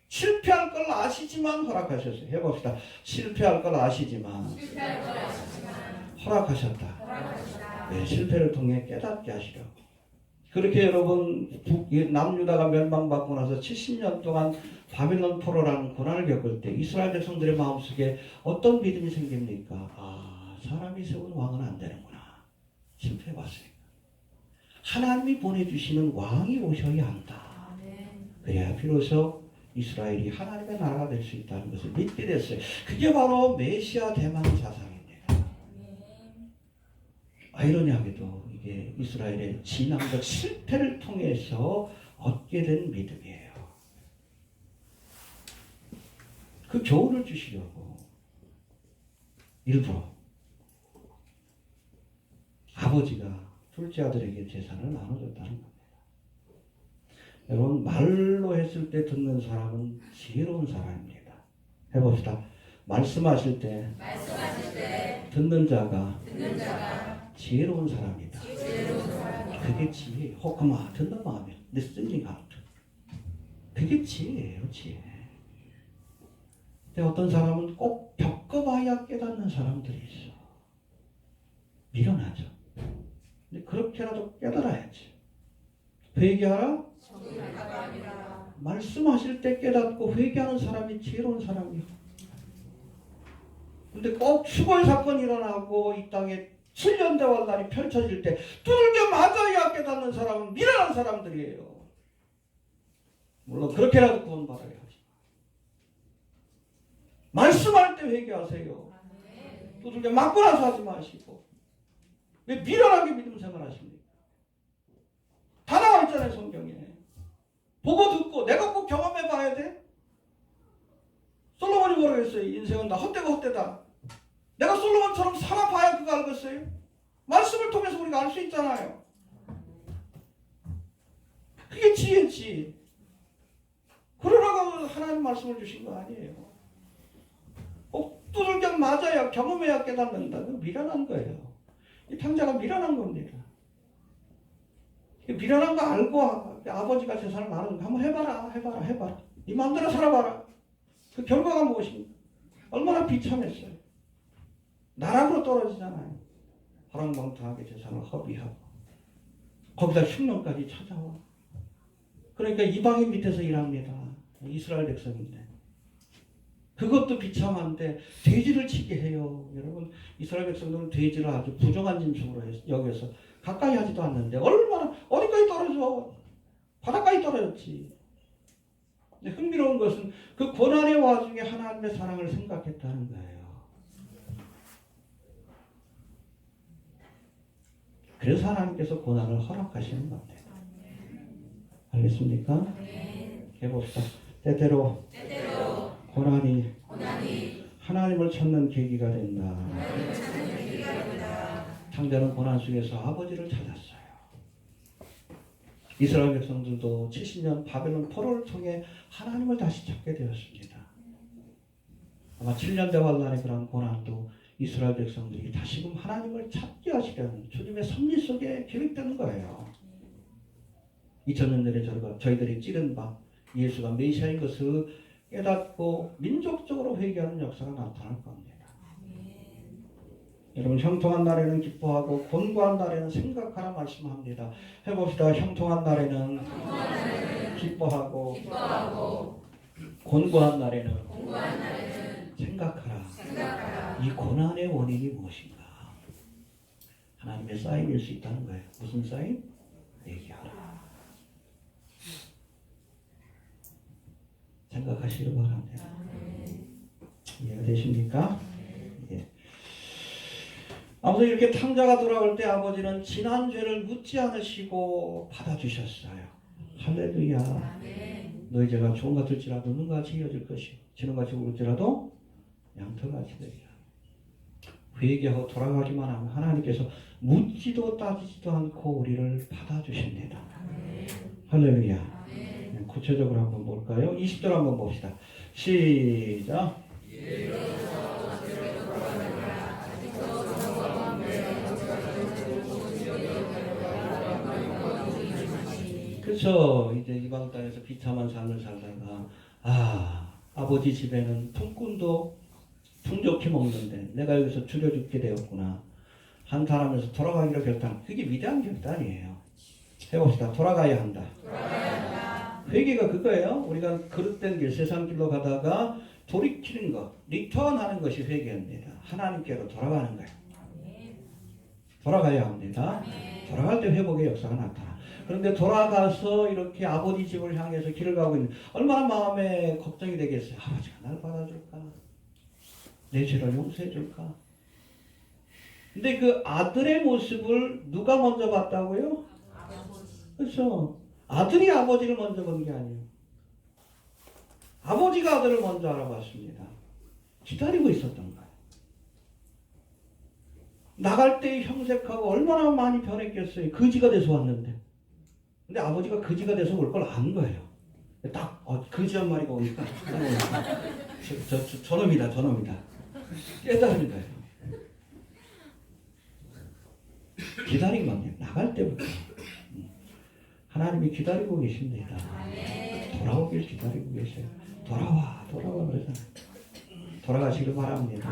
실패할 걸 아시지만 허락하셨어요. 해봅시다. 실패할 걸 아시지만 허락하셨다. 네, 실패를 통해 깨닫게 하시려고. 그렇게 여러분 남유다가 멸망받고 나서 70년 동안 바빌론 포로라는 고난을 겪을 때 이스라엘 백성들의 마음속에 어떤 믿음이 생깁니까? 아, 사람이 세운 왕은 안 되는구나. 실패해봤으니까. 하나님이 보내주시는 왕이 오셔야 한다. 그래야 비로소 이스라엘이 하나님의 나라가 될 수 있다는 것을 믿게 됐어요. 그게 바로 메시아 대망 사상입니다. 아이러니하게도 이게 이스라엘의 진앙적 실패를 통해서 얻게 된 믿음이에요. 그 교훈을 주시려고 일부러 아버지가 둘째 아들에게 재산을 나눠줬다는 겁니다. 여러분 말로 했을 때 듣는 사람은 지혜로운 사람입니다. 해봅시다. 말씀하실 때 듣는 자가 지혜로운 사람이다. 그게 지혜예요. 호크마 듣는 마음에 listening heart. 그게 지혜예요. 지혜. 근데 어떤 사람은 꼭 겪어봐야 깨닫는 사람들이 있어. 미련하죠. 근데 그렇게라도 깨달아야지. 회개하라? 말씀하실 때 깨닫고 회개하는 사람이 지혜로운 사람이요. 근데 꼭 추벌 사건이 일어나고 이 땅에 7년 대환란이 펼쳐질 때 두들겨 맞아야 깨닫는 사람은 미련한 사람들이에요. 물론 그렇게라도 구원받아야 하지. 말씀할 때 회개하세요. 두들겨 맞고 나서 하지 마시고. 왜 미련하게 믿음 생활하십니까? 다 나와 있잖아요, 성경에. 보고 듣고 내가 꼭 경험해 봐야 돼? 솔로몬이 뭐라고 했어요? 인생은 다 헛되고 헛되다. 내가 솔로몬처럼 살아봐야 그거 알겠어요? 말씀을 통해서 우리가 알 수 있잖아요. 그게 지혜지. 그러라고 하나님 말씀을 주신 거 아니에요. 꼭 두들겨 맞아야 경험해야 깨닫는다. 그건 미련한 거예요. 이 탕자가 미련한 겁니다. 미련한 거 알고 아버지가 재산을 나누는 거 한번 해봐라. 네 마음대로 살아봐라. 그 결과가 무엇입니까? 얼마나 비참했어요. 나락으로 떨어지잖아요. 허랑방탕하게 재산을 허비하고 거기다 흉년까지 찾아와. 그러니까 이방인 밑에서 일합니다. 이스라엘 백성인데. 그것도 비참한데 돼지를 치게 해요. 여러분 이스라엘 백성들은 돼지를 아주 부정한 짐승으로 여겨서 가까이 하지도 않는데 얼마나 어디까지 떨어져. 바닥까지 떨어졌지. 근데 흥미로운 것은 그 고난의 와중에 하나님의 사랑을 생각했다는 거예요. 그래서 하나님께서 고난을 허락하시는 겁니다. 알겠습니까? 해봅시다. 때때로 고난이 하나님을 찾는 계기가 된다. 창자는 고난 속에서 아버지를 찾았어요. 이스라엘 백성들도 70년 바벨론 포로를 통해 하나님을 다시 찾게 되었습니다. 아마 7년 대환란의 그런 고난도 이스라엘 백성들이 다시금 하나님을 찾게 하시려는 주님의 섭리 속에 계획되는 거예요. 2000년 전에 저희들이 찌른 바 예수가 메시아인 것을 깨닫고 민족적으로 회개하는 역사가 나타날 겁니다. 여러분, 형통한 날에는 기뻐하고 곤고한 날에는 생각하라 말씀합니다. 해봅시다. 형통한 날에는 기뻐하고 곤고한 날에는 생각하라. 이 고난의 원인이 무엇인가? 하나님의 사인일 수 있다는 거예요. 무슨 사인? 얘기하라. 생각하시기 바랍니다. 이해가 되십니까? 예. 아무튼 이렇게 탕자가 돌아올 때 아버지는 지난 죄를 묻지 않으시고 받아주셨어요. 할렐루야. 너희 죄가 종 같을지라도 눈같이 이어질 것이요 지능같이 울지라도 양털같이 되리라. 회개하고 돌아가기만 하면 하나님께서 묻지도 따지지도 않고 우리를 받아주십니다. 할렐루야. 구체적으로 한번 볼까요? 20절 한번 봅시다. 시작. 그렇죠. 이제 이방 땅에서 비참한 삶을 살다가 아버지 집에는 품꾼도 풍족히 먹는데 내가 여기서 줄여 죽게 되었구나. 한탄하면서 돌아가기로 결단. 그게 위대한 결단이에요. 해봅시다. 돌아가야 한다. 회개가 그거예요. 우리가 그릇된 길, 세상 길로 가다가 돌이키는 것, 리턴하는 것이 회개입니다. 하나님께로 돌아가는 거예요. 돌아가야 합니다. 돌아갈 때 회복의 역사가 나타나. 그런데 돌아가서 이렇게 아버지 집을 향해서 길을 가고 있는 얼마나 마음에 걱정이 되겠어요. 아버지가 날 받아줄까? 내 죄를 용서해 줄까? 근데 그 아들의 모습을 누가 먼저 봤다고요? 그렇죠. 아들이 아버지를 먼저 본 게 아니에요. 아버지가 아들을 먼저 알아봤습니다. 기다리고 있었던 거예요. 나갈 때 형색하고 얼마나 많이 변했겠어요. 거지가 돼서 왔는데. 근데 아버지가 거지가 돼서 올 걸 아는 거예요. 딱 거지 한 마리가 오니까 저놈이다. 깨달은 거예요. 기다린 겁니다. 나갈 때부터. 하나님이 기다리고 계십니다. 돌아오길 기다리고 계세요. 돌아와 그러잖아요. 돌아가시길 바랍니다.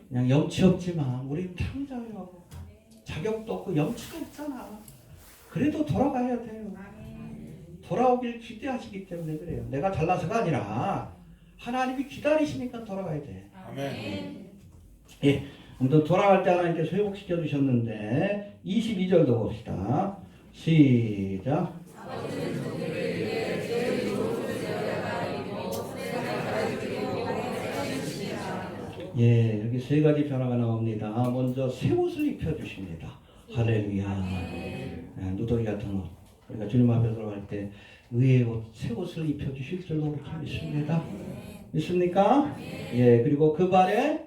그냥 염치 없지만 우리는 탕자예요. 자격도 없고 염치도 없잖아. 그래도 돌아가야 돼요. 돌아오길 기대하시기 때문에 그래요. 내가 잘나서가 아니라 하나님이 기다리시니까 돌아가야 돼. 아멘. 예, 아무튼 돌아갈 때 하나님께서 회복시켜 주셨는데 22절도 봅시다. 시작. 예, 여기 세 가지 변화가 나옵니다. 먼저 새 옷을 입혀주십니다. 할렐루야. 누더기 같은 옷. 우리가 주님 앞에 들어갈 때 의의 옷, 새 옷을 입혀주실 줄로 그렇게 믿습니다. 믿습니까? 예, 그리고 그 발에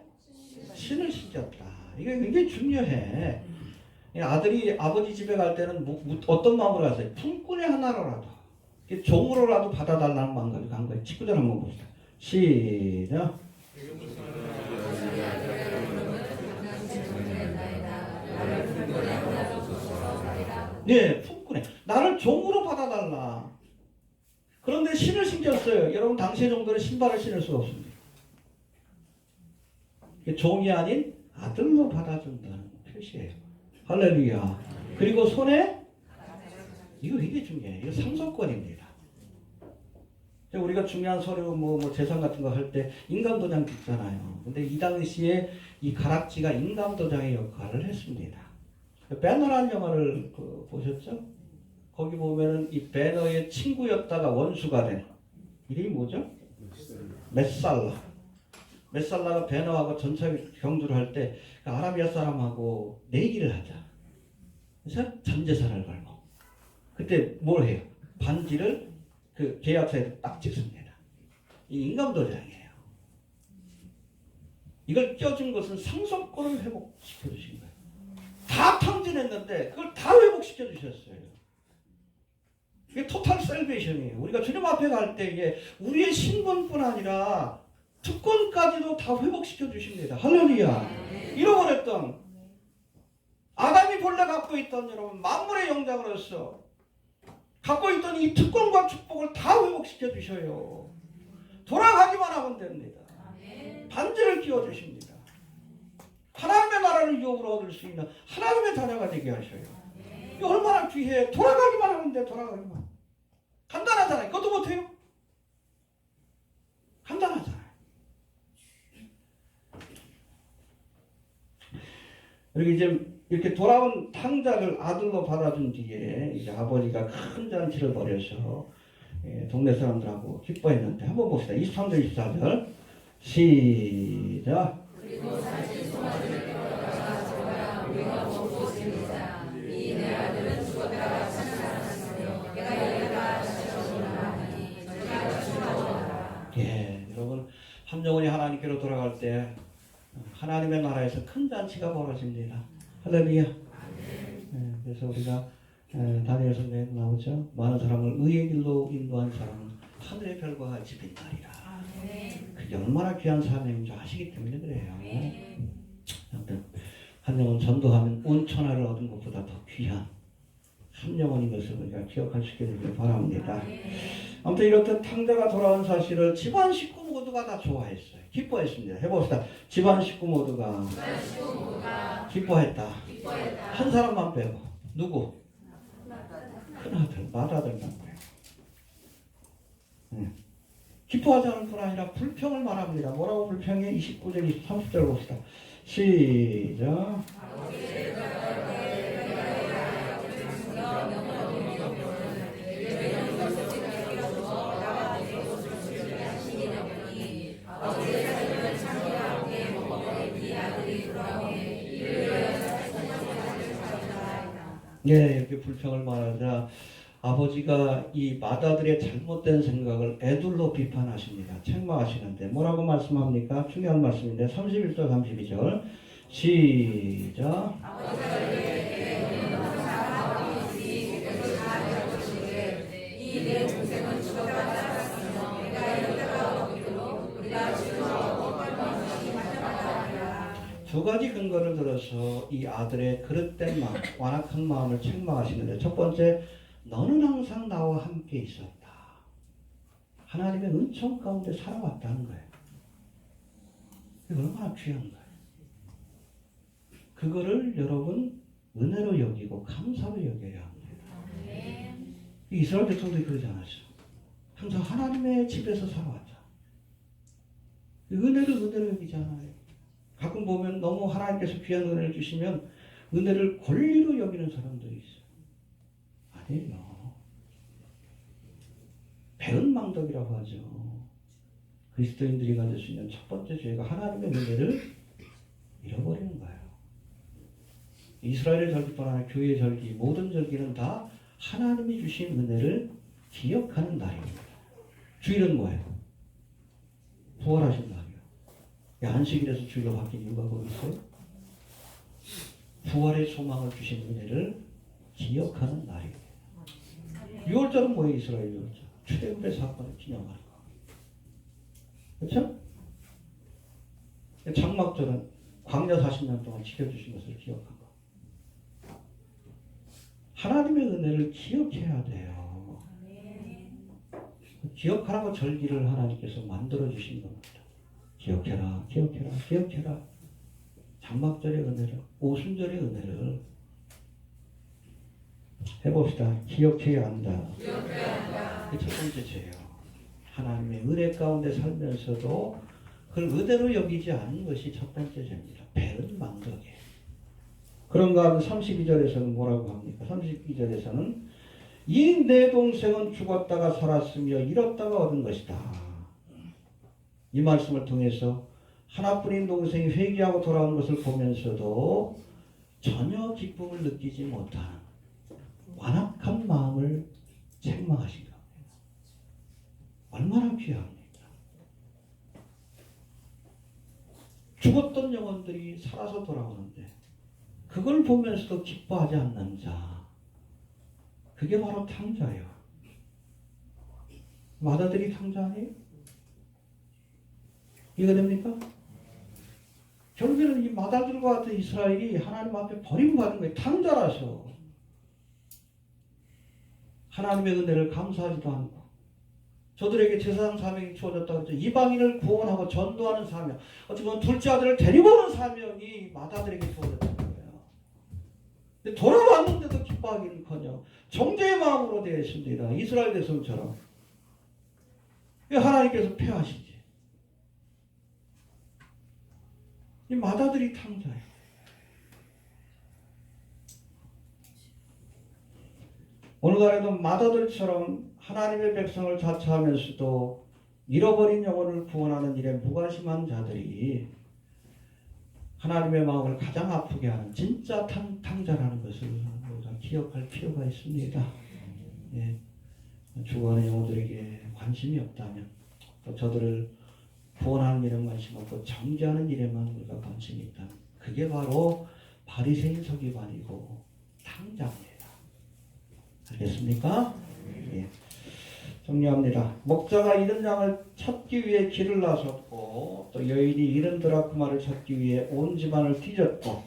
신을 신겼다. 이게 굉장히 중요해. 아들이 아버지 집에 갈 때는 어떤 마음으로 갔어요? 품꾼의 하나로라도 종으로라도 받아달라는 마음 가지고 간 거예요. 19절 한번 봅시다. 시작. 네, 품꾼의 나를 종으로 받아달라. 그런데 신을 신겼어요. 여러분 당시의 종들은 신발을 신을 수가 없습니다. 종이 아닌 아들로 받아준다는 표시예요. 할렐루야. 그리고 손에 이거 굉장히 중요해요. 이거 상속권입니다. 우리가 중요한 서류 뭐 재산 같은 거 할 때 인감도장 있잖아요. 근데 이 당시에 이 가락지가 인감도장의 역할을 했습니다. 배너라는 영화를 보셨죠? 거기 보면은 이 배너의 친구였다가 원수가 된 이름이 뭐죠? 메살라가 배너하고 전차 경주를 할 때 아라비아 사람하고 내기를 하자. 그래서 전 재산을 걸고 그때 뭘 해요? 반지를 그 계약서에 딱 찍습니다. 이 인감도장이에요. 이걸 껴준 것은 상속권을 회복시켜 주신 거예요. 다 탕진했는데 그걸 다 회복시켜 주셨어요. 이게 토탈 셀베이션이에요. 우리가 주님 앞에 갈 때 이게 우리의 신분뿐 아니라 특권까지도 다 회복시켜 주십니다. 할렐루야. 잃어버렸던 아담이 본래 갖고 있던 여러분 만물의 영장으로서 갖고 있던 이 특권과 축복을 다 회복시켜 주셔요. 돌아가기만 하면 됩니다. 반지를 끼워 주십니다. 하나님의 나라를 유업으로 얻을 수 있는 하나님의 자녀가 되게 하셔요. 이게 얼마나 귀해. 돌아가기만 하면 돼. 돌아가기만. 간단하잖아요. 그것도 못해요. 간단하잖아요. 그리고 이제 이렇게 돌아온 탕자를 아들로 받아준 뒤에 이제 아버지가 큰 잔치를 벌여서 동네 사람들하고 기뻐했는데 한번 봅시다. 23절 24절 시작. 그리고 사실 소마들을 끌어다가 저가 우리가 먹고 즐기자. 이 내 아들은 죽었다가 살아났으며 내가 여기다가 다시 하니 너희가 죽어오라. 여러분 한 영혼이 하나님께로 돌아갈 때 하나님의 나라에서 큰 잔치가 벌어집니다. 할렐루야. 그래서 우리가 다니엘서 나오죠. 많은 사람을 의의 길로 인도한 사람은 하늘의 별과 같이 빛나리라. 그게 얼마나 귀한 사명인 줄 아시기 때문에 그래요. 아무튼 한 영혼 전도하면 온 천하를 얻은 것보다 더 귀한 한 영혼인 것을 우리가 기억할 수 있기를 바랍니다. 아무튼 이렇듯 탕자가 돌아온 사실을 집안 식구 모두가 다 좋아했어요. 기뻐했습니다. 해봅시다. 집안 식구 모두가 기뻐했다. 한 사람만 빼고 누구? 큰아들, 맏아들만 빼고. 기뻐하지 않을 뿐 아니라 불평을 말합니다. 뭐라고 불평해? 29절, 30절 봅시다. 시작. 이렇게 불평을 말하자 아버지가 이 맏아들의 잘못된 생각을 애둘러 비판하십니다. 책망하시는데 뭐라고 말씀합니까? 중요한 말씀인데 31절 32절 시작. 이내 동생은 죽었다가 살았으며 내가 여기다가 얻기로 우리가 지금 두 가지 근거를 들어서 이 아들의 그릇된 마음, 완악한 마음을 책망하시는데 첫 번째, 너는 항상 나와 함께 있었다. 하나님의 은총 가운데 살아왔다는 거예요. 이게 얼마나 귀한 거예요. 그거를 여러분 은혜로 여기고 감사로 여겨야 합니다. 이스라엘 백성들이 그러지 않았어요. 항상 하나님의 집에서 살아왔죠. 은혜를 여기지 않아요. 가끔 보면 너무 하나님께서 귀한 은혜를 주시면 은혜를 권리로 여기는 사람들이 있어요. 아니에요. 배은망덕이라고 하죠. 그리스도인들이 가질 수 있는 첫 번째 죄가 하나님의 은혜를 잃어버리는 거예요. 이스라엘의 절기뿐 아니라 교회의 절기, 모든 절기는 다 하나님이 주신 은혜를 기억하는 날입니다. 주일은 뭐예요? 부활하신 날이에요. 안식일에서 주일로 바뀐 이유가 뭐있어요 부활의 소망을 주신 은혜를 기억하는 날이에요. 6월절은 뭐예요? 이스라엘 6월절. 출애굽의 사건을 기념하는 거. 그렇죠? 장막절은 광야 40년 동안 지켜주신 것을 기억한 거. 하나님의 은혜를 기억해야 돼요. 기억하라고 절기를 하나님께서 만들어주신 겁니다. 기억해라, 기억해라, 기억해라. 장막절의 은혜를, 오순절의 은혜를 해봅시다. 기억해야 한다. 그게 첫 번째 죄예요. 하나님의 은혜 가운데 살면서도 그걸 은혜로 여기지 않는 것이 첫 번째 죄입니다. 배은망덕이에요. 그런가 하면 32절에서는 뭐라고 합니까? 32절에서는 이 내 동생은 죽었다가 살았으며 잃었다가 얻은 것이다. 이 말씀을 통해서 하나뿐인 동생이 회개하고 돌아온 것을 보면서도 전혀 기쁨을 느끼지 못하는 완악한 마음을 책망하신 겁니다. 얼마나 귀합니까? 죽었던 영혼들이 살아서 돌아오는데 그걸 보면서도 기뻐하지 않는 자, 그게 바로 탕자예요. 마다들이 탕자 아니에요? 이해가 됩니까? 결국에는 이 마다들과 같은 이스라엘이 하나님 앞에 버림받은 거예요. 탕자라서. 하나님의 은혜를 감사하지도 않고 저들에게 제사장 사명이 주어졌다고 했죠. 이방인을 구원하고 전도하는 사명, 어찌 보면 둘째 아들을 데리고 오는 사명이 마다들에게 주어졌다는 거예요. 근데 돌아왔는데도 기뻐하기는커녕 정죄의 마음으로 되어 있습니다. 이스라엘 백성처럼. 왜 하나님께서 패하시지? 이 마다들이 탕자예요. 오늘날에도 마다들처럼 하나님의 백성을 자처하면서도 잃어버린 영혼을 구원하는 일에 무관심한 자들이 하나님의 마음을 가장 아프게 하는 진짜 탕자라는 것을 우리가 기억할 필요가 있습니다. 예. 죽어가는 영혼들에게 관심이 없다면 또 저들을 구원하는 일에는 관심 없고 정죄하는 일에만 우리가 관심이 있다면 그게 바로 바리새인 서기관이고 탕자입니다. 알겠습니까? 예. 정리합니다. 목자가 잃은 양을 찾기 위해 길을 나섰고 또 여인이 잃은 드라크마를 찾기 위해 온 집안을 뒤졌고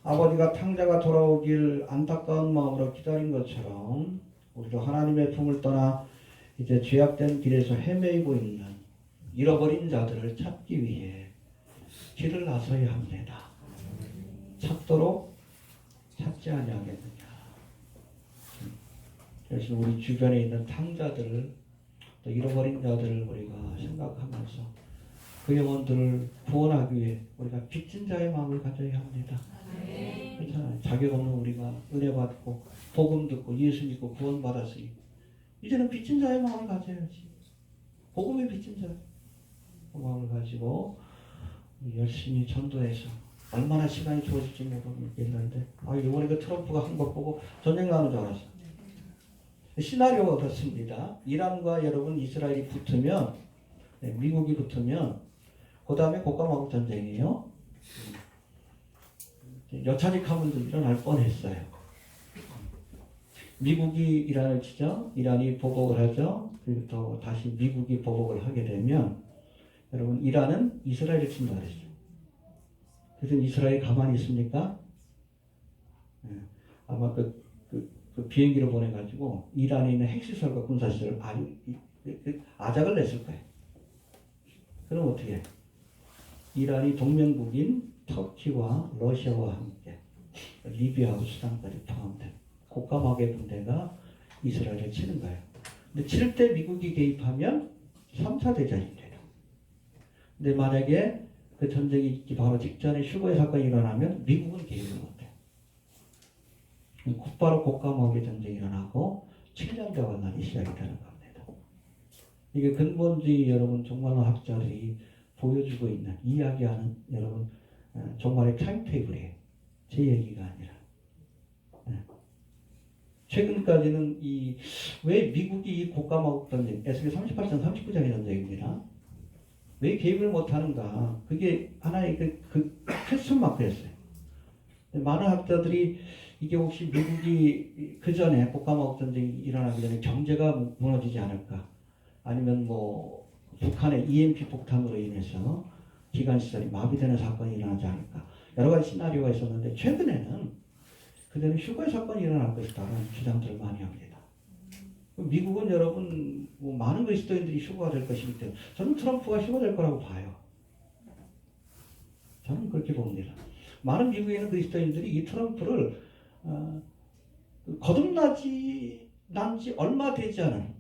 아버지가 탕자가 돌아오길 안타까운 마음으로 기다린 것처럼 우리도 하나님의 품을 떠나 이제 죄악된 길에서 헤매이고 있는 잃어버린 자들을 찾기 위해 길을 나서야 합니다. 찾도록 찾지 아니하겠느냐. 그래서 우리 주변에 있는 탕자들을 또 잃어버린 자들을 우리가 생각하면서 그 영혼들을 구원하기 위해 우리가 빚진 자의 마음을 가져야 합니다. 그렇잖아요. 자격 없는 우리가 은혜 받고 복음 듣고 예수 믿고 구원 받았으니 이제는 빚진 자의 마음을 가져야지. 복음의 빚진 자 그 마음을 가지고 열심히 전도해서 얼마나 시간이 주어질지 모르겠는데 이번에 그 트럼프가 한 거 보고 전쟁 나는 줄 알았어. 시나리오가 그렇습니다. 이란과 여러분 이스라엘이 붙으면 미국이 붙으면 그 다음에 고가마국 전쟁이에요. 여차직 하면도 일어날 뻔했어요. 미국이 이란을 치죠. 이란이 보복을 하죠. 그리고 또 다시 미국이 보복을 하게 되면 여러분 이란은 이스라엘을 친다 그랬죠. 그래서 이스라엘이 가만히 있습니까? 아마 그 비행기를 보내가지고 이란에 있는 핵시설과 군사시설을 아작을 냈을 거예요. 그럼 어떻게 해? 이란이 동맹국인 터키와 러시아와 함께 리비아하고 수단까지 포함된 고가마의 군대가 이스라엘을 치는 거예요. 근데 칠 때 미국이 개입하면 3차 대전이 돼요. 근데 만약에 그 전쟁이 있기 바로 직전에 슈거의 사건이 일어나면 미국은 개입을 못해요. 곧바로 고가마의 전쟁이 일어나고 7년 대환란이 시작이 되는 겁니다. 이게 근본주의 여러분 종말론 학자들이 보여주고 있는 이야기하는 여러분 종말의 타임테이블이에요. 제 얘기가 아니라. 최근까지는 왜 미국이 이 고가마국 전쟁, SB 38전 39장의 전쟁입니다. 왜 개입을 못하는가? 그게 하나의 그 퀘스천 마크였어요. 많은 학자들이 이게 혹시 미국이 그 전에 고가마국 전쟁이 일어나기 전에 경제가 무너지지 않을까? 아니면 뭐 북한의 EMP 폭탄으로 인해서 기관시설이 마비되는 사건이 일어나지 않을까? 여러 가지 시나리오가 있었는데 최근에는 그전에 슈거의 사건이 일어날 것이다라는 주장들을 많이 합니다. 미국은 여러분 뭐 많은 그리스도인들이 슈거가 될 것이기 때문에 저는 트럼프가 슈거 될 거라고 봐요. 저는 그렇게 봅니다. 많은 미국에 있는 그리스도인들이 이 트럼프를 거듭나지 난지 얼마 되지 않은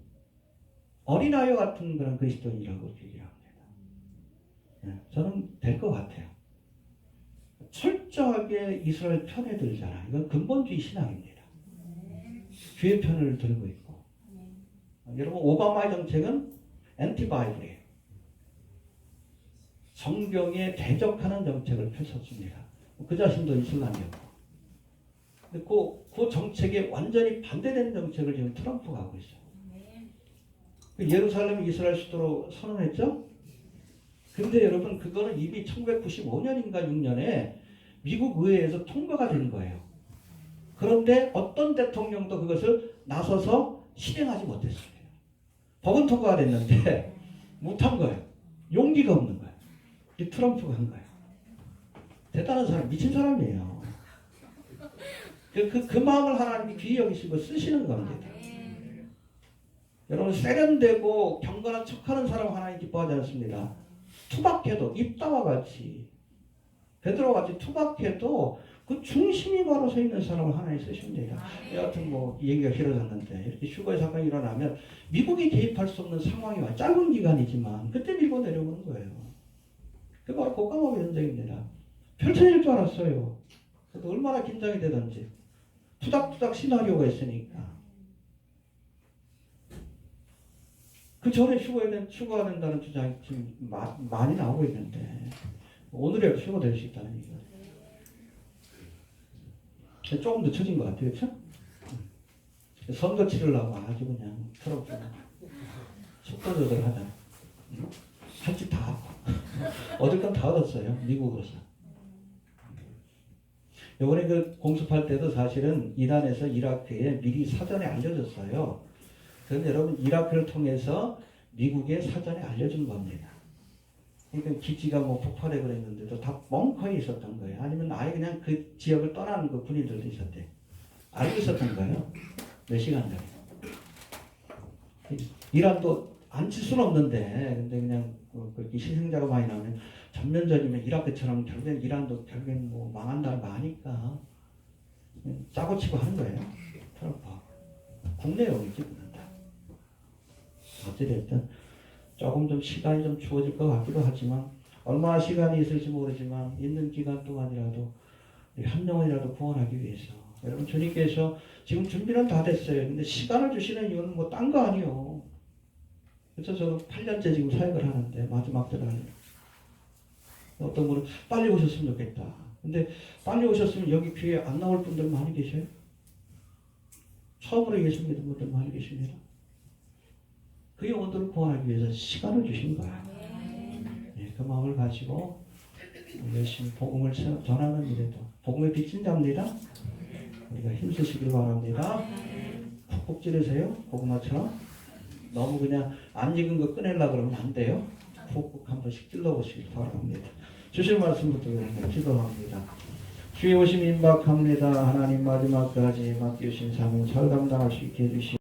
어린아이 같은 그런 그리스도인이라고 얘기를 합니다. 저는 될 것 같아요. 철저하게 이스라엘 편에 들잖아. 이건 근본주의 신앙입니다. 주의 편을 들고 있고. 여러분 오바마의 정책은 엔티바이블이에요. 성경에 대적하는 정책을 펼쳤습니다. 그 자신도 이슬람이었고. 근데 그 정책에 완전히 반대되는 정책을 지금 트럼프가 하고 있어요. 예루살렘이 이스라엘 수도로 선언했죠? 근데 여러분 그거는 이미 1995년인가 6년에 미국 의회에서 통과가 된 거예요. 그런데 어떤 대통령도 그것을 나서서 실행하지 못했어요. 법은 통과가 됐는데 못한 거예요. 용기가 없는 거예요. 이 트럼프가 한 거예요. 대단한 사람, 미친 사람이에요. 그 마음을 하나님이 귀히 여기시고 쓰시는 겁니다. 여러분 세련되고 경건한 척하는 사람 하나님 기뻐하지 않습니다. 투박해도 입다와 같이 베드로와 같이 투박해도 그 중심이 바로 서 있는 사람을 하나님 쓰십니다. 여하튼 뭐 얘기가 길어졌는데 이렇게 휴거의 사건이 일어나면 미국이 개입할 수 없는 상황이 와. 짧은 기간이지만 그때 밀고 내려오는 거예요. 그게 바로 곡감옥의 전쟁입니다. 펼쳐질 줄 알았어요. 그래도 얼마나 긴장이 되든지 투닥투닥 시나리오가 있으니까. 그 전에 휴거가 된다는 주장이 지금 많이 나오고 있는데 오늘이라도 휴거될 수 있다는 얘기가 조금 늦춰진 것 같아요. 그렇죠? 선거 치르려고 아주 그냥 트럼프가 속도 조절하자. 할 짓 다 하고 얻을 건 다 얻었어요. 미국으로서. 이번에 그 공습할 때도 사실은 이란에서 이라크에 미리 사전에 알려줬어요. 그런데 여러분 이라크를 통해서 미국에 사전에 알려준 겁니다. 그러니까 기지가 뭐 폭발해 그랬는데도 다 멍청이 있었던 거예요. 아니면 아예 그냥 그 지역을 떠나는 그 군인들도 있었대. 알고 있었던 거예요. 몇 시간 전에. 이란도 안 칠 수는 없는데 근데 그냥 그렇게 희생자가 많이 나오면 전면전이면 이라크처럼 결국엔 이란도 결국엔 뭐 망한다는 거 아니까 짜고 치고 하는 거예요. 트럼프. 국내용이지 그건 다. 어찌됐든 조금 좀 시간이 좀 주어질 것 같기도 하지만 얼마나 시간이 있을지 모르지만 있는 기간 동안이라도 우리 한 영혼이라도 구원하기 위해서 여러분 주님께서 지금 준비는 다 됐어요. 근데 시간을 주시는 이유는 뭐 딴 거 아니에요. 그래서 저도 8년째 지금 사역을 하는데 마지막 때는 어떤 분은 빨리 오셨으면 좋겠다. 근데 빨리 오셨으면 여기 귀에 안 나올 분들 많이 계셔요. 처음으로 예수 믿은 분들 많이 계십니다. 그 영혼들을 구원하기 위해서 시간을 주신 거예요. 그 마음을 가지고 열심히 복음을 전하는 일에도 복음의 빚진 자입니다. 우리가 힘쓰시길 바랍니다. 푹푹 찌르세요. 고구마처럼. 너무 그냥 안 익은 거 꺼내려고 그러면 안 돼요. 푹푹 한 번씩 찔러보시길 바랍니다. 주실 말씀부터 기도합니다. 주의 오심 임박합니다. 하나님 마지막까지 맡기신 사명 잘 감당할 수 있게 해주시옵소서.